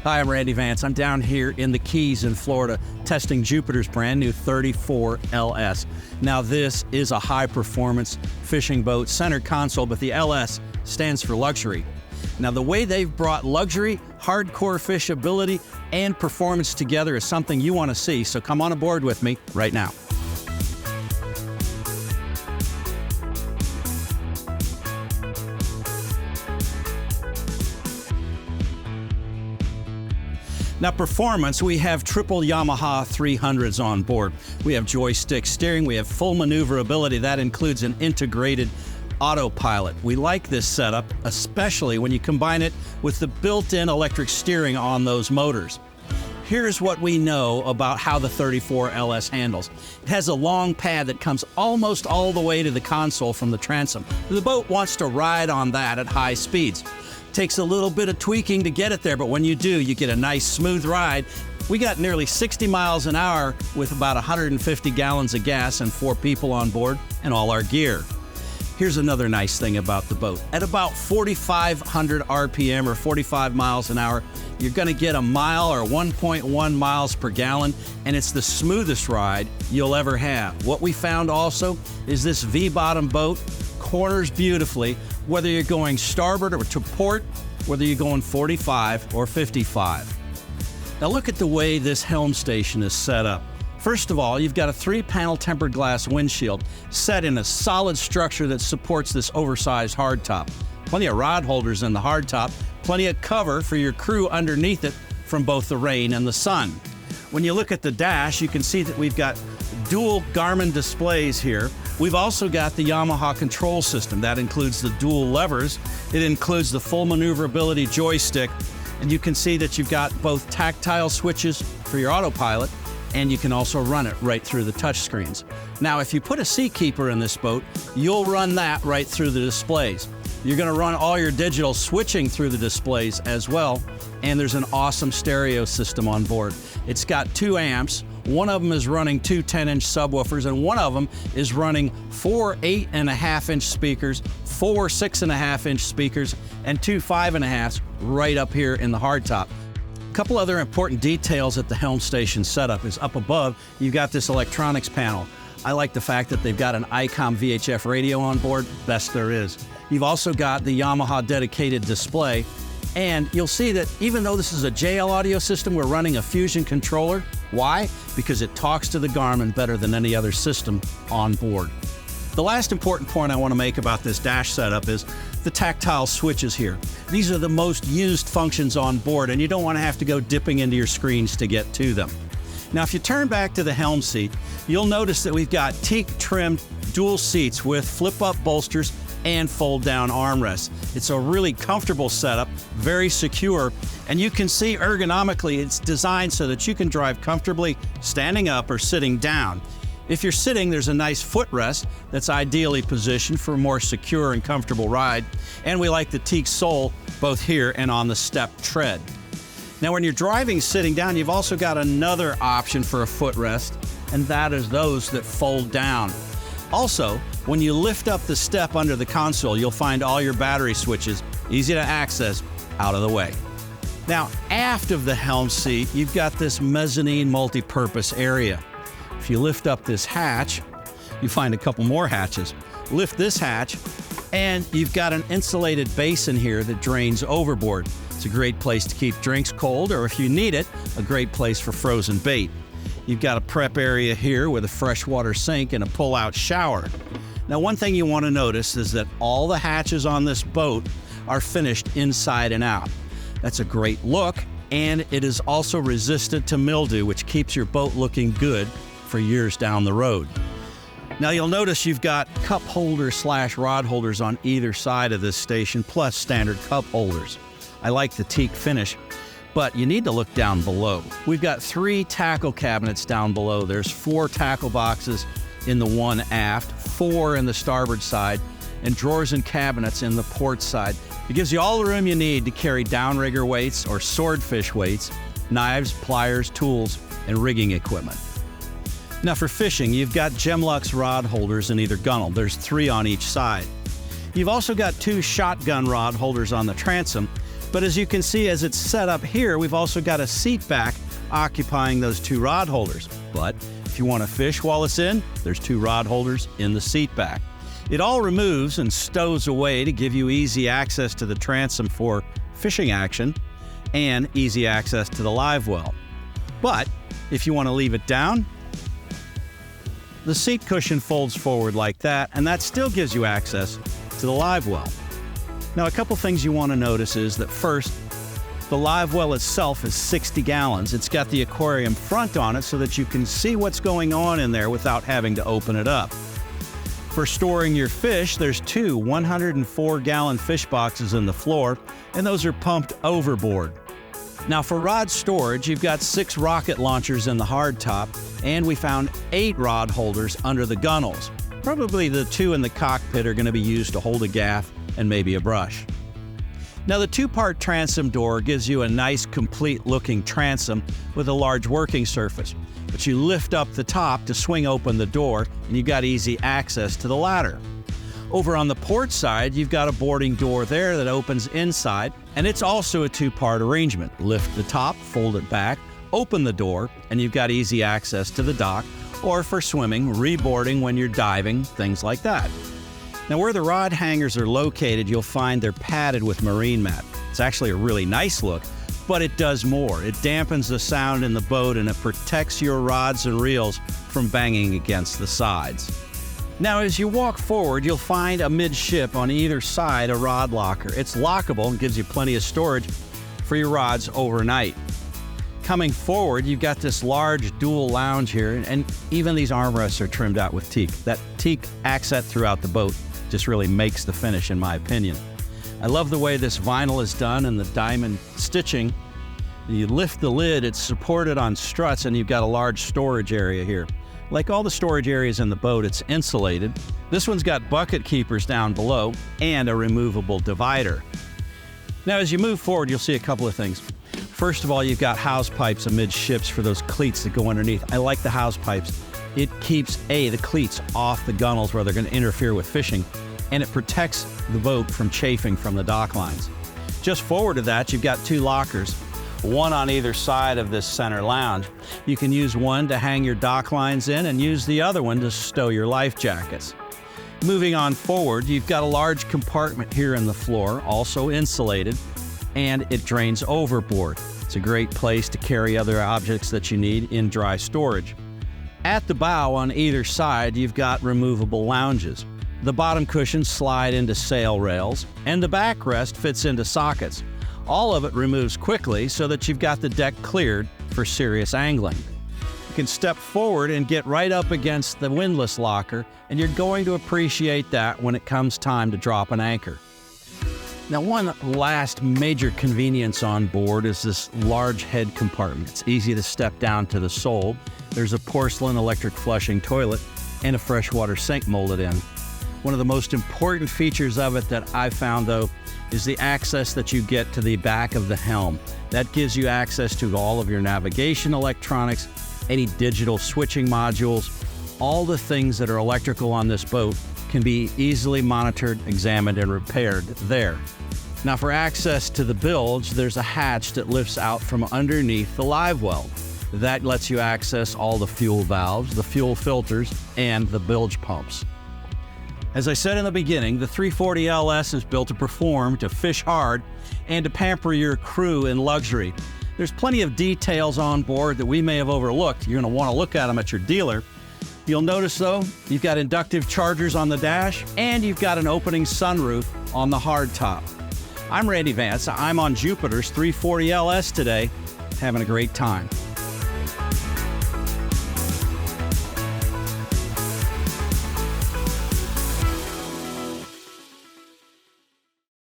Hi, I'm Randy Vance. I'm down here in the Keys in Florida testing Jupiter's brand new 34 LS. Now this is a high performance fishing boat, center console, but the LS stands for luxury. Now the way they've brought luxury, hardcore fishability, and performance together is something you want to see, so come on aboard with me right now. Now performance, we have triple Yamaha 300s on board. We have joystick steering, we have full maneuverability. That includes an integrated autopilot. We like this setup, especially when you combine it with the built-in electric steering on those motors. Here's what we know about how the 34 LS handles. It has a long pad that comes almost all the way to the console from the transom. The boat wants to ride on that at high speeds. Takes a little bit of tweaking to get it there, but when you do, you get a nice smooth ride. We got nearly 60 miles an hour with about 150 gallons of gas and 4 people on board and all our gear. Here's another nice thing about the boat. At about 4,500 RPM or 45 miles an hour, you're gonna get a mile or 1.1 miles per gallon, and it's the smoothest ride you'll ever have. What we found also is this V-bottom boat corners beautifully, whether you're going starboard or to port, whether you're going 45 or 55. Now look at the way this helm station is set up. First of all, you've got a 3-panel tempered glass windshield set in a solid structure that supports this oversized hardtop. Plenty of rod holders in the hardtop, plenty of cover for your crew underneath it from both the rain and the sun. When you look at the dash, you can see that we've got dual Garmin displays here. We've also got the Yamaha control system. That includes the dual levers. It includes the full maneuverability joystick. And you can see that you've got both tactile switches for your autopilot, and you can also run it right through the touch screens. Now, if you put a Seakeeper in this boat, you'll run that right through the displays. You're gonna run all your digital switching through the displays as well, and there's an awesome stereo system on board. It's got 2 amps. One of them is running 2 10-inch subwoofers, and one of them is running 4 8.5-inch speakers, 4 6.5-inch speakers, and 2 5.5s right up here in the hardtop. A couple other important details at the helm station setup is up above, you've got this electronics panel. I like the fact that they've got an ICOM VHF radio on board, best there is. You've also got the Yamaha dedicated display, and you'll see that even though this is a JL audio system, we're running a Fusion controller. Why? Because it talks to the Garmin better than any other system on board. The last important point I want to make about this dash setup is the tactile switches here. These are the most used functions on board, and you don't want to have to go dipping into your screens to get to them. Now, if you turn back to the helm seat, you'll notice that we've got teak-trimmed dual seats with flip-up bolsters and fold-down armrests. It's a really comfortable setup, very secure, and you can see ergonomically it's designed so that you can drive comfortably standing up or sitting down. If you're sitting, there's a nice footrest that's ideally positioned for a more secure and comfortable ride, and we like the teak sole both here and on the step tread. Now when you're driving sitting down, you've also got another option for a footrest, and that is those that fold down. Also, when you lift up the step under the console, you'll find all your battery switches, easy to access, out of the way. Now, aft of the helm seat, you've got this mezzanine multi-purpose area. If you lift up this hatch, you find a couple more hatches. Lift this hatch, and you've got an insulated basin here that drains overboard. It's a great place to keep drinks cold, or if you need it, a great place for frozen bait. You've got a prep area here with a freshwater sink and a pull-out shower. Now, one thing you want to notice is that all the hatches on this boat are finished inside and out. That's a great look, and it is also resistant to mildew, which keeps your boat looking good for years down the road. Now you'll notice you've got cup holders / rod holders on either side of this station, plus standard cup holders. I like the teak finish, but you need to look down below. We've got 3 tackle cabinets down below. There's 4 tackle boxes in the one aft, 4 in the starboard side, and drawers and cabinets in the port side. It gives you all the room you need to carry downrigger weights or swordfish weights, knives, pliers, tools, and rigging equipment. Now for fishing, you've got Gemlux rod holders in either gunnel. There's 3 on each side. You've also got 2 shotgun rod holders on the transom, But as you can see, as it's set up here, we've also got a seat back occupying those 2 rod holders. But if you want to fish while it's in, there's 2 rod holders in the seat back. It all removes and stows away to give you easy access to the transom for fishing action and easy access to the live well. But if you want to leave it down, the seat cushion folds forward like that, and that still gives you access to the live well. Now, a couple things you want to notice is that first, the live well itself is 60 gallons. It's got the aquarium front on it so that you can see what's going on in there without having to open it up. For storing your fish, there's 2 104-gallon fish boxes in the floor, and those are pumped overboard. Now, for rod storage, you've got 6 rocket launchers in the hard top, and we found 8 rod holders under the gunnels. Probably the 2 in the cockpit are going to be used to hold a gaff and maybe a brush. Now, the 2-part transom door gives you a nice, complete-looking transom with a large working surface. But you lift up the top to swing open the door, and you've got easy access to the ladder. Over on the port side, you've got a boarding door there that opens inside, and it's also a 2-part arrangement. Lift the top, fold it back, open the door, and you've got easy access to the dock, or for swimming, reboarding when you're diving, things like that. Now, where the rod hangers are located, you'll find they're padded with marine mat. It's actually a really nice look, but it does more. It dampens the sound in the boat, and it protects your rods and reels from banging against the sides. Now, as you walk forward, you'll find amidship on either side a rod locker. It's lockable and gives you plenty of storage for your rods overnight. Coming forward, you've got this large dual lounge here, and even these armrests are trimmed out with teak. That teak accent throughout the boat just really makes the finish, in my opinion. I love the way this vinyl is done and the diamond stitching. You lift the lid, it's supported on struts, and you've got a large storage area here. Like all the storage areas in the boat, it's insulated. This one's got bucket keepers down below and a removable divider. Now, as you move forward, you'll see a couple of things. First of all, you've got house pipes amidships for those cleats that go underneath. I like the house pipes. It keeps, the cleats off the gunnels where they're going to interfere with fishing, and it protects the boat from chafing from the dock lines. Just forward of that, you've got 2 lockers, one on either side of this center lounge. You can use one to hang your dock lines in and use the other one to stow your life jackets. Moving on forward, you've got a large compartment here in the floor, also insulated, and it drains overboard. It's a great place to carry other objects that you need in dry storage. At the bow on either side, you've got removable lounges. The bottom cushions slide into sail rails, and the backrest fits into sockets. All of it removes quickly so that you've got the deck cleared for serious angling. You can step forward and get right up against the windlass locker, and you're going to appreciate that when it comes time to drop an anchor. Now, one last major convenience on board is this large head compartment. It's easy to step down to the sole. There's a porcelain electric flushing toilet and a freshwater sink molded in. One of the most important features of it that I've found, though, is the access that you get to the back of the helm. That gives you access to all of your navigation electronics, any digital switching modules, all the things that are electrical on this boat can be easily monitored, examined, and repaired there. Now, for access to the bilge, there's a hatch that lifts out from underneath the live well. That lets you access all the fuel valves, the fuel filters, and the bilge pumps. As I said in the beginning, the 340 LS is built to perform, to fish hard, and to pamper your crew in luxury. There's plenty of details on board that we may have overlooked. You're going to want to look at them at your dealer. You'll notice, though, you've got inductive chargers on the dash, and you've got an opening sunroof on the hardtop. I'm Randy Vance. I'm on Jupiter's 340 LS today, having a great time.